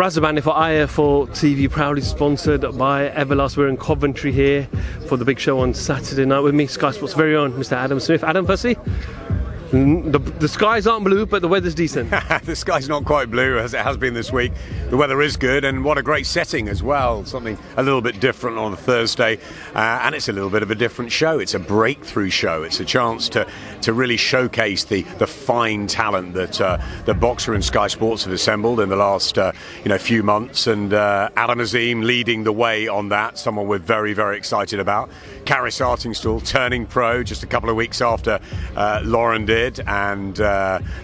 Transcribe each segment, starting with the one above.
Razabani for IFL TV, proudly sponsored by Everlast. We're in Coventry here for the big show on Saturday night with me, Sky Sports' very own Mr. Adam Smith. Adam, firstly, the skies aren't blue, but the weather's decent. The sky's not quite blue as it has been this week. The weather is good, and what a great setting as well. Something a little bit different on a Thursday, and it's a little bit of a different show. It's a breakthrough show. It's a chance to really showcase the fine talent that Boxer and Sky Sports have assembled in the last few months, and Adam Dazn leading the way on that. Someone we're very, very excited about. Karis Artingstall turning pro just a couple of weeks after Lauren did. And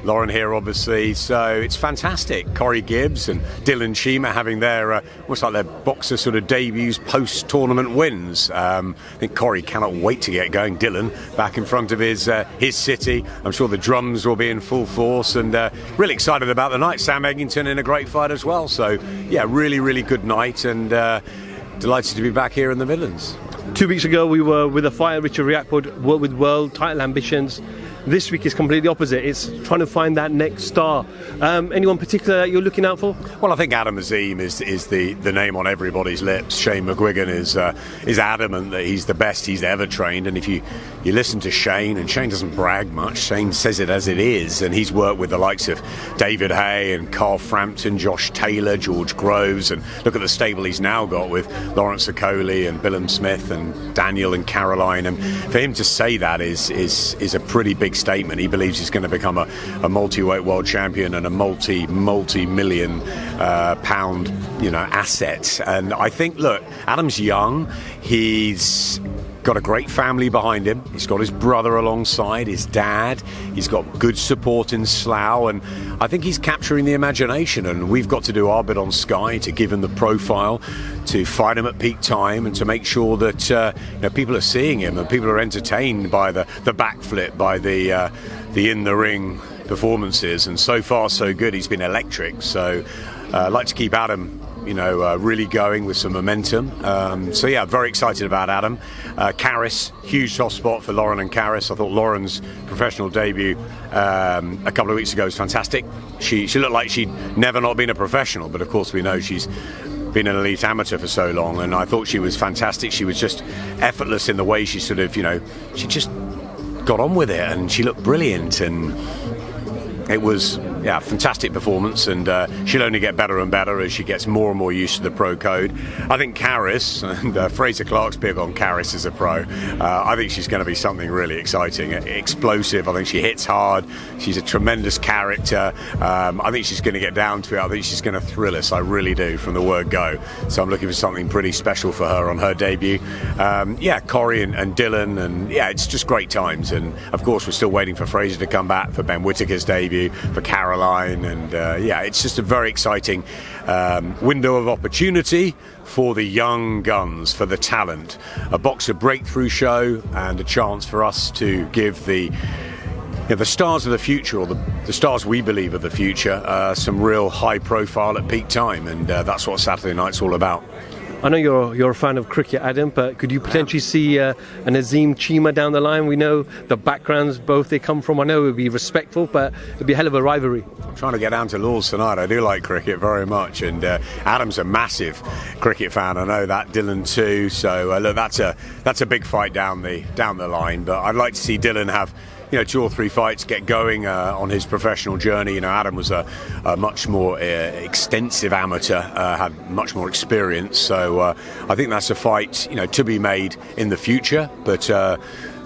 Lauren here, obviously, so it's fantastic. Corey Gibbs and Dylan Chima having their almost like their Boxer sort of debuts post-tournament wins. I think Corey cannot wait to get going. Dylan back in front of his city. I'm sure the drums will be in full force, and really excited about the night. Sam Eggington in a great fight as well. So yeah, really, really good night, and delighted to be back here in the Midlands. 2 weeks ago we were with a fighter, Richard Riakwood, with world title ambitions. This week is completely opposite. It's trying to find that next star. Anyone particular that you're looking out for? Well, I think Adam Dazn is the name on everybody's lips. Shane McGuigan is adamant that he's the best he's ever trained. And if you listen to Shane, and Shane doesn't brag much, Shane says it as it is. And he's worked with the likes of David Hay and Carl Frampton, Josh Taylor, George Groves, and look at the stable he's now got with Lawrence Okoli and Billum Smith and Daniel and Caroline. And for him to say that is a pretty big statement. He believes he's going to become a multi-weight world champion and a multi-million pound asset. And I think, look, Adam's young. He's got a great family behind him. He's got his brother alongside, his dad. He's got good support in Slough, and I think he's capturing the imagination, and we've got to do our bit on Sky to give him the profile, to fight him at peak time, and to make sure that people are seeing him and people are entertained by the backflip, by the in-the-ring performances. And so far so good. He's been electric, so I'd like to keep Adam really going with some momentum. So yeah, very excited about Adam. Karis, huge soft spot for Lauren and Karis. I thought Lauren's professional debut a couple of weeks ago was fantastic. She looked like she'd never not been a professional, but of course we know she's been an elite amateur for so long, and I thought she was fantastic. She was just effortless in the way she sort of, she just got on with it, and she looked brilliant, and it was fantastic performance, and she'll only get better and better as she gets more and more used to the pro code. I think Karis, and Fraser Clark's big on Karis as a pro, I think she's going to be something really exciting, explosive. I think she hits hard. She's a tremendous character. I think she's going to get down to it. I think she's going to thrill us. I really do, from the word go. So I'm looking for something pretty special for her on her debut. Corey and Dylan, and it's just great times. And of course we're still waiting for Fraser to come back, for Ben Whittaker's debut, for Caroline, and it's just a very exciting window of opportunity for the young guns, for the talent. A Boxer breakthrough show, and a chance for us to give the stars of the future, or the stars we believe of the future, some real high profile at peak time, and that's what Saturday night's all about. I know you're a fan of cricket, Adam, but could you potentially see an Dazn Chima down the line? We know the backgrounds both they come from. I know it would be respectful, but it would be a hell of a rivalry. I'm trying to get down to Lord's tonight. I do like cricket very much, and Adam's a massive cricket fan. I know that, Dylan too. So look, that's a big fight down the line. But I'd like to see Dylan have 2 or 3 fights, get going on his professional journey. Adam was a much more extensive amateur, had much more experience. So I think that's a fight, to be made in the future. But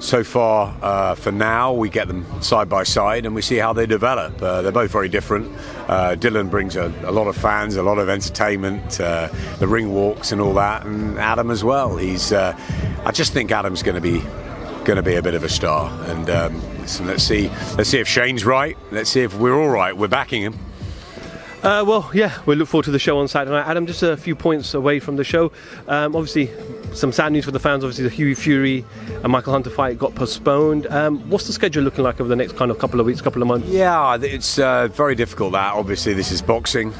so far, for now, we get them side by side and we see how they develop. They're both very different. Dylan brings a lot of fans, a lot of entertainment, the ring walks and all that, and Adam as well. I just think Adam's going to be a bit of a star, and so let's see if Shane's right. Let's see if we're all right. We're backing him. We look forward to the show on Saturday night. Adam, just a few points away from the show. Obviously, some sad news for the fans. Obviously, the Hughie Fury and Michael Hunter fight got postponed. What's the schedule looking like over the next kind of couple of weeks, couple of months? Yeah, it's very difficult. That obviously this is boxing.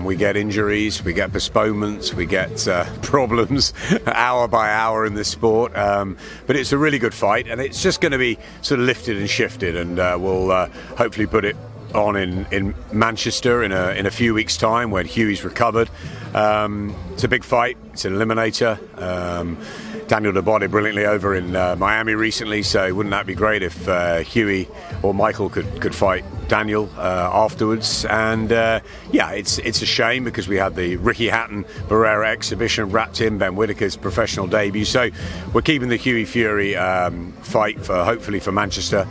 We get injuries, we get postponements, we get problems hour by hour in this sport. But it's a really good fight, and it's just going to be sort of lifted and shifted, and we'll hopefully put it on in Manchester in a few weeks' time when Huey's recovered. It's a big fight. It's an eliminator. Daniel debuted brilliantly over in Miami recently, so wouldn't that be great if Huey or Michael could fight Daniel afterwards? And yeah, it's a shame because we had the Ricky Hatton Barrera exhibition wrapped in Ben Whittaker's professional debut. So we're keeping the Huey Fury fight for hopefully for Manchester.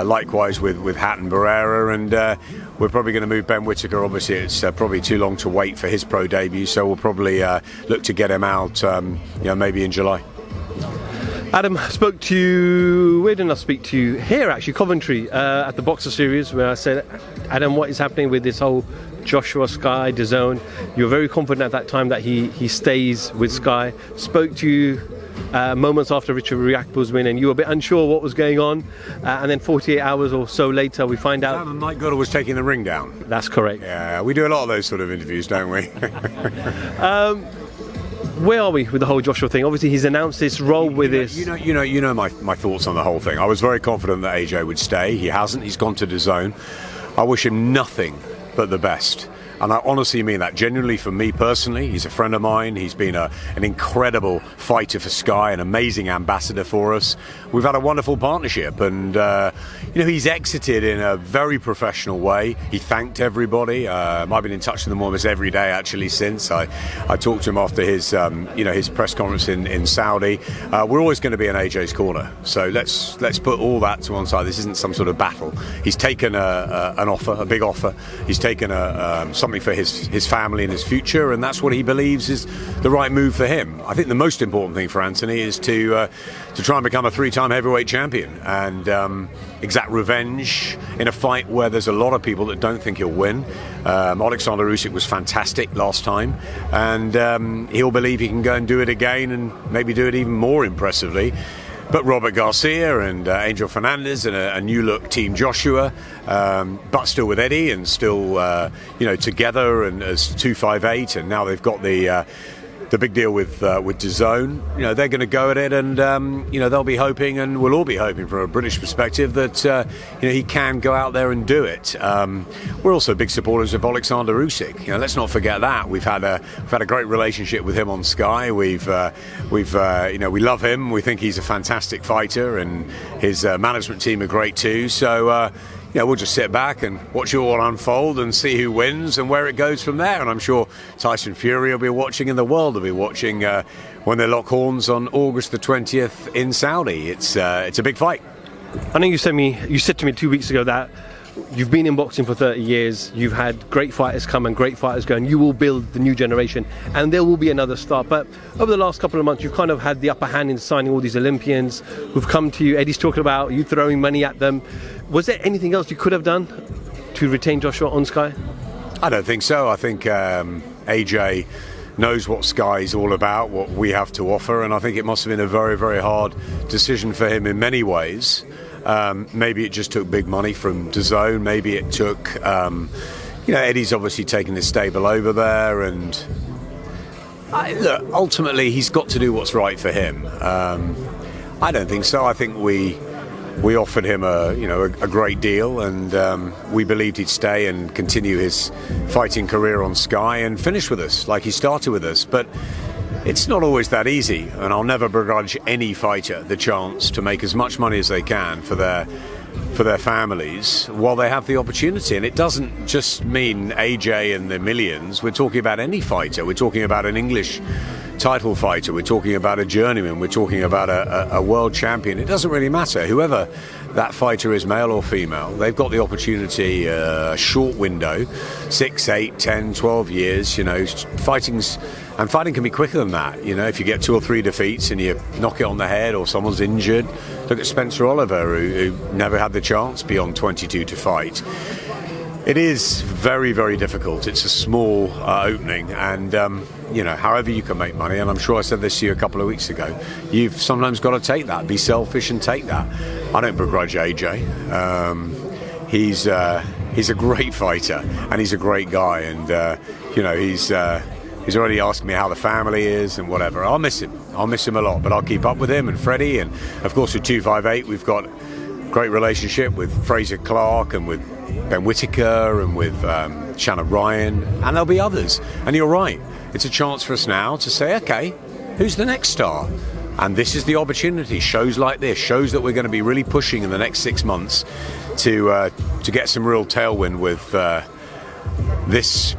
Likewise with Hatton Barrera, and we're probably going to move Ben Whittaker. Obviously, it's probably too long to wait for his pro debut, so we'll probably look to get him out, maybe in July. Adam, spoke to you, where didn't I speak to you? Here actually, Coventry, at the Boxer Series, where I said, Adam, what is happening with this whole Joshua Sky Dazn? You were very confident at that time that he stays with Sky. Spoke to you moments after Richard Riakporhe's win, and you were a bit unsure what was going on, and then 48 hours or so later we find out Mike Goddard was taking the ring down. That's correct. Yeah, we do a lot of those sort of interviews, don't we? Where are we with the whole Joshua thing? Obviously he's announced this role with this. You know my thoughts on the whole thing. I was very confident that AJ would stay. He hasn't. He's gone to Dazn. I wish him nothing but the best. And I honestly mean that. Genuinely, for me personally, he's a friend of mine. He's been an incredible fighter for Sky, an amazing ambassador for us. We've had a wonderful partnership, and he's exited in a very professional way. He thanked everybody. I've been in touch with him almost every day actually since. I talked to him after his press conference in Saudi. We're always going to be in AJ's corner. So let's put all that to one side. This isn't some sort of battle. He's taken an offer, a big offer. He's taken something for his family and his future, and that's what he believes is the right move for him. I think the most important thing for Anthony is to try and become a three-time heavyweight champion and exact revenge in a fight where there's a lot of people that don't think he'll win. Alexander Usyk was fantastic last time, and he'll believe he can go and do it again and maybe do it even more impressively. But Robert Garcia and Angel Fernandez and a new look Team Joshua, but still with Eddie and still together and as 258, and now they've got the big deal with Dazn. They're going to go at it, and they'll be hoping, and we'll all be hoping from a British perspective that he can go out there and do it. We're also big supporters of Alexander Usyk. Let's not forget that we've had a great relationship with him on Sky. We love him. We think he's a fantastic fighter, and his management team are great too. So. We'll just sit back and watch it all unfold and see who wins and where it goes from there. And I'm sure Tyson Fury will be watching, and the world will be watching when they lock horns on August the 20th in Saudi. It's a big fight. I know you said to me 2 weeks ago that you've been in boxing for 30 years, you've had great fighters come and great fighters go, and you will build the new generation, and there will be another start. But over the last couple of months, you've kind of had the upper hand in signing all these Olympians who've come to you. Eddie's talking about you throwing money at them. Was there anything else you could have done to retain Joshua on Sky? I don't think so. I think AJ knows what Sky's all about, what we have to offer, and I think it must have been a very, very hard decision for him in many ways. Maybe it just took big money from Dazn. Maybe it took, Eddie's obviously taken his stable over there, and look, ultimately he's got to do what's right for him. I don't think so. I think we offered him a great deal, and we believed he'd stay and continue his fighting career on Sky and finish with us like he started with us. But it's not always that easy, and I'll never begrudge any fighter the chance to make as much money as they can for their families while they have the opportunity. And it doesn't just mean AJ and the millions. We're talking about any fighter. We're talking about an English title fighter. We're talking about a journeyman. We're talking about a world champion. It doesn't really matter. Whoever that fighter is, male or female, they've got the opportunity, a short window, 6, 8, 10, 12 years. Fighting can be quicker than that. If you get 2 or 3 defeats and you knock it on the head or someone's injured. Look at Spencer Oliver, who never had the chance beyond 22 to fight. It is very, very difficult. It's a small opening, and however you can make money, and I'm sure I said this to you a couple of weeks ago, you've sometimes got to take that, be selfish and take that. I don't begrudge AJ. He's a great fighter, and he's a great guy, and he's already asked me how the family is and whatever. I'll miss him a lot, but I'll keep up with him and Freddie, and of course with 258 we've got great relationship with Fraser Clark and with Ben Whittaker and with Shannon Ryan, and there'll be others. And you're right, it's a chance for us now to say, okay, who's the next star? And this is the opportunity. Shows like this, shows that we're going to be really pushing in the next 6 months to get some real tailwind with this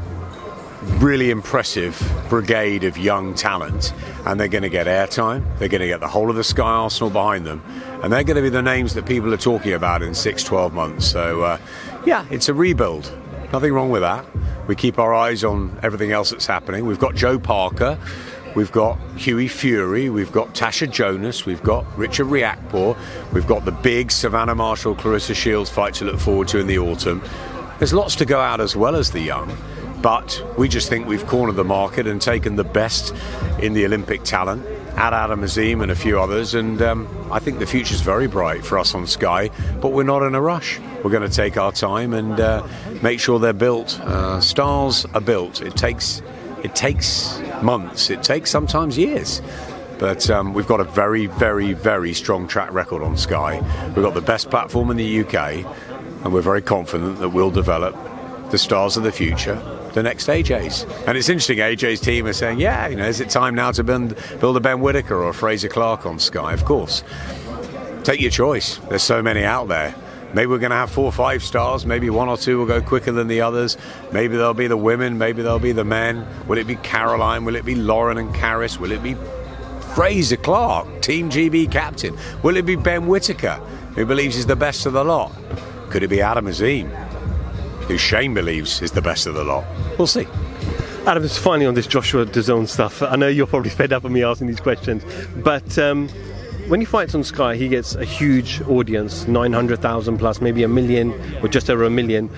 really impressive brigade of young talent. And they're going to get airtime. They're going to get the whole of the Sky Arsenal behind them. And they're going to be the names that people are talking about in 6-12 months. So, yeah, it's a rebuild. Nothing wrong with that. We keep our eyes on everything else that's happening. We've got Joe Parker. We've got Hughie Fury, we've got Tasha Jonas, we've got Richard Riakporhe, we've got the big Savannah Marshall, Clarissa Shields fight to look forward to in the autumn. There's lots to go out as well as the young, but we just think we've cornered the market and taken the best in the Olympic talent, add Adam Azim and a few others, and I think the future's very bright for us on Sky, but we're not in a rush. We're going to take our time and make sure they're built. Stars are built. It takes months, it takes sometimes years, but we've got a very, very, very strong track record on Sky. We've got the best platform in the UK, and we're very confident that we'll develop the stars of the future, the next AJs. And it's interesting, AJ's team are saying, yeah, is it time now to build a Ben Whittaker or a Fraser Clark on Sky? Of course. Take your choice. There's so many out there. Maybe we're going to have 4 or 5 stars. Maybe 1 or 2 will go quicker than the others. Maybe there'll be the women. Maybe there'll be the men. Will it be Caroline? Will it be Lauren and Caris? Will it be Fraser Clark, Team GB captain? Will it be Ben Whittaker, who believes he's the best of the lot? Could it be Adam Azim, who Shane believes is the best of the lot? We'll see. Adam, just finally on this Joshua Dazn stuff. I know you're probably fed up of me asking these questions, but when he fights on Sky, he gets a huge audience, 900,000 plus, maybe 1 million, or just over 1 million.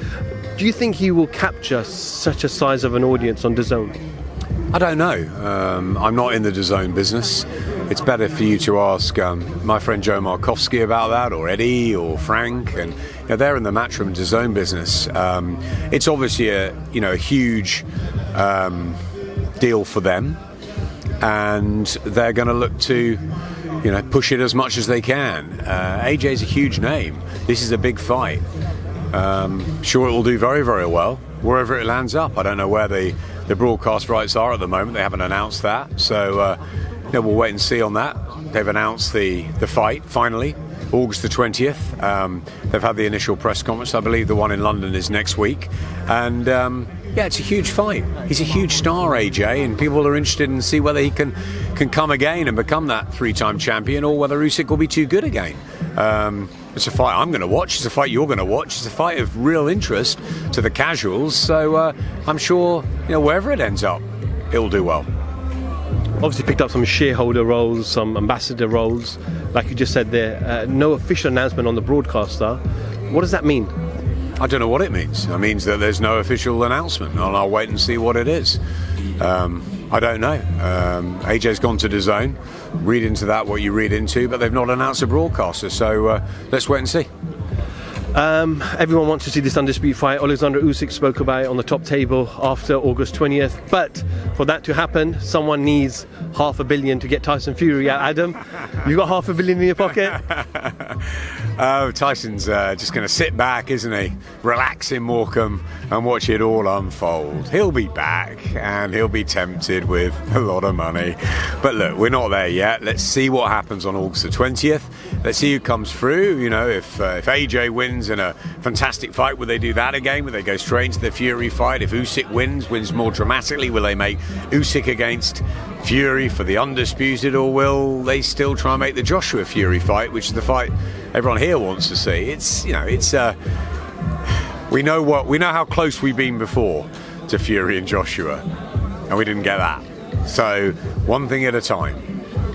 Do you think he will capture such a size of an audience on DAZN? I don't know. I'm not in the DAZN business. It's better for you to ask my friend Joe Markowski about that, or Eddie, or Frank, and they're in the Matchroom DAZN business. It's obviously a huge deal for them, and they're going to look to push it as much as they can. AJ's a huge name. This is a big fight. Sure, it will do very, very well wherever it lands up. I don't know where the broadcast rights are at the moment. They haven't announced that, so we'll wait and see on that. They've announced the fight finally, August the 20th. They've had the initial press conference. I believe the one in London is next week, and it's a huge fight. He's a huge star, AJ, and people are interested in see whether he can come again and become that 3-time champion, or whether Usyk will be too good again. It's a fight I'm going to watch. It's a fight you're going to watch. It's a fight of real interest to the casuals. So I'm sure wherever it ends up, it'll do well. Obviously picked up some shareholder roles, some ambassador roles, like you just said there. No official announcement on the broadcaster. What does that mean? I don't know what it means. It means that there's no official announcement, and I'll wait and see what it is. I don't know. AJ's gone to DAZN. Read into that what you read into, but they've not announced a broadcaster, so let's wait and see. Everyone wants to see this undisputed fight. Alexander Usyk spoke about it on the top table after August 20th, but for that to happen, someone needs $500 million to get Tyson Fury out. Adam, you got $500 million in your pocket? Tyson's just going to sit back, isn't he? Relax in Morecambe and watch it all unfold. He'll be back, and he'll be tempted with a lot of money. But look, we're not there yet. Let's see what happens on August the 20th. Let's see who comes through. If AJ wins in a fantastic fight, will they do that again? Will they go straight into the Fury fight? If Usyk wins more dramatically, will they make Usyk against Fury for the undisputed, or will they still try and make the Joshua Fury fight, which is the fight everyone here wants to see? We know how close we've been before to Fury and Joshua, and we didn't get that. So one thing at a time.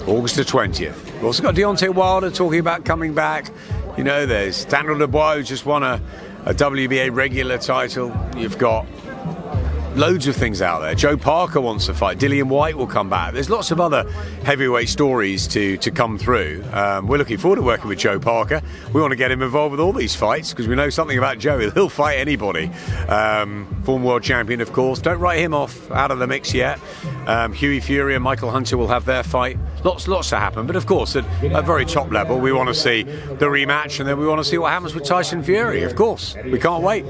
August the 20th. We've also got Deontay Wilder talking about coming back. There's Daniel Dubois, who just won a WBA regular title. You've got loads of things out there. Joe Parker wants to fight. Dillian White will come back. There's lots of other heavyweight stories to come through. We're looking forward to working with Joe Parker. We want to get him involved with all these fights because we know something about Joe. He'll fight anybody. Former world champion, of course. Don't write him off out of the mix yet. Hughie Fury and Michael Hunter will have their fight. Lots to happen. But of course, at a very top level, we want to see the rematch, and then we want to see what happens with Tyson Fury. Of course, we can't wait.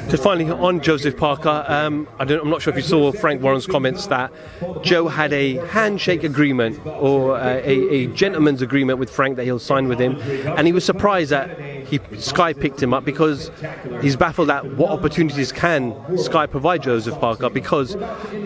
Just finally on Joseph Parker, I'm not sure if you saw Frank Warren's comments that Joe had a handshake agreement or a gentleman's agreement with Frank that he'll sign with him, and he was surprised that Sky picked him up because he's baffled at what opportunities can Sky provide Joseph Parker, because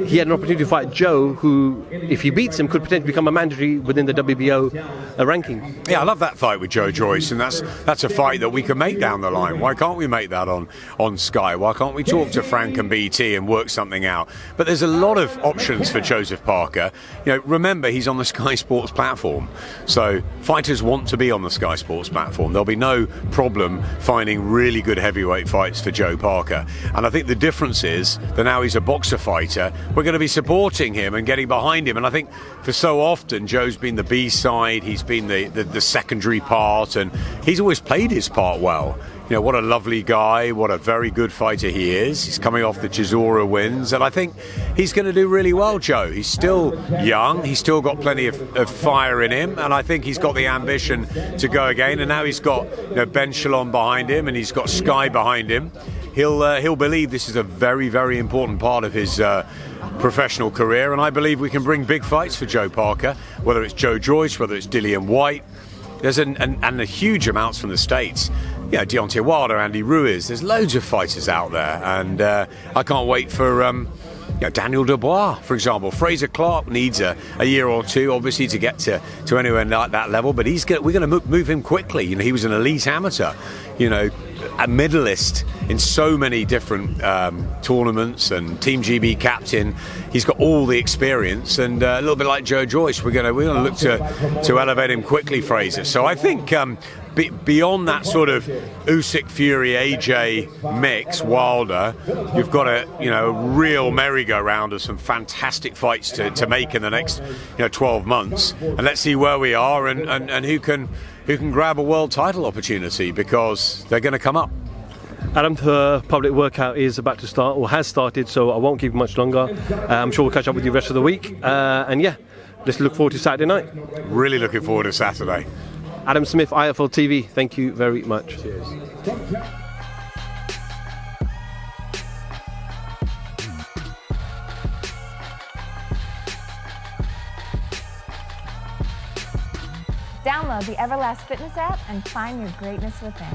he had an opportunity to fight Joe, who, if he beats him, could potentially become a mandatory within the WBO ranking. Yeah, I love that fight with Joe Joyce, and that's a fight that we can make down the line. Why can't we make that on Sky? Why can't we talk to Frank and BT and work something out? But there's a lot of options for Joseph Parker. Remember, he's on the Sky Sports platform, so fighters want to be on the Sky Sports platform. There'll be no problem finding really good heavyweight fights for Joe Parker, and I think the difference is that now he's a boxer fighter, we're going to be supporting him and getting behind him. And I think for so often Joe's been the B-side, he's been the secondary part, and he's always played his part well. What a lovely guy, what a very good fighter he is. He's coming off the Chisora wins, and I think he's going to do really well, Joe. He's still young, he's still got plenty of fire in him, and I think he's got the ambition to go again. And now he's got Ben Shalom behind him, and he's got Sky behind him. He'll believe this is a very, very important part of his professional career, and I believe we can bring big fights for Joe Parker, whether it's Joe Joyce, whether it's Dillian White. There's a huge amounts from the States. Deontay Wilder, Andy Ruiz. There's loads of fighters out there, and I can't wait for Daniel Dubois, for example. Fraser Clark needs a year or two, obviously, to get to anywhere like that level, but we're going to move him quickly. He was an elite amateur, a medalist in so many different tournaments, and Team GB captain. He's got all the experience, and a little bit like Joe Joyce, we're going to look to elevate him quickly, Fraser. So I think beyond that sort of Usyk, Fury, AJ mix, Wilder, you've got a real merry-go-round of some fantastic fights to make in the next 12 months, and let's see where we are and who can grab a world title opportunity, because they're going to come up. Adam, the public workout is about to start, or has started, so I won't keep much longer. I'm sure we'll catch up with you the rest of the week, and let's look forward to Saturday night. Really looking forward to Saturday. Adam Smith, IFL TV, thank you very much. Cheers. Download the Everlast Fitness app and find your greatness within.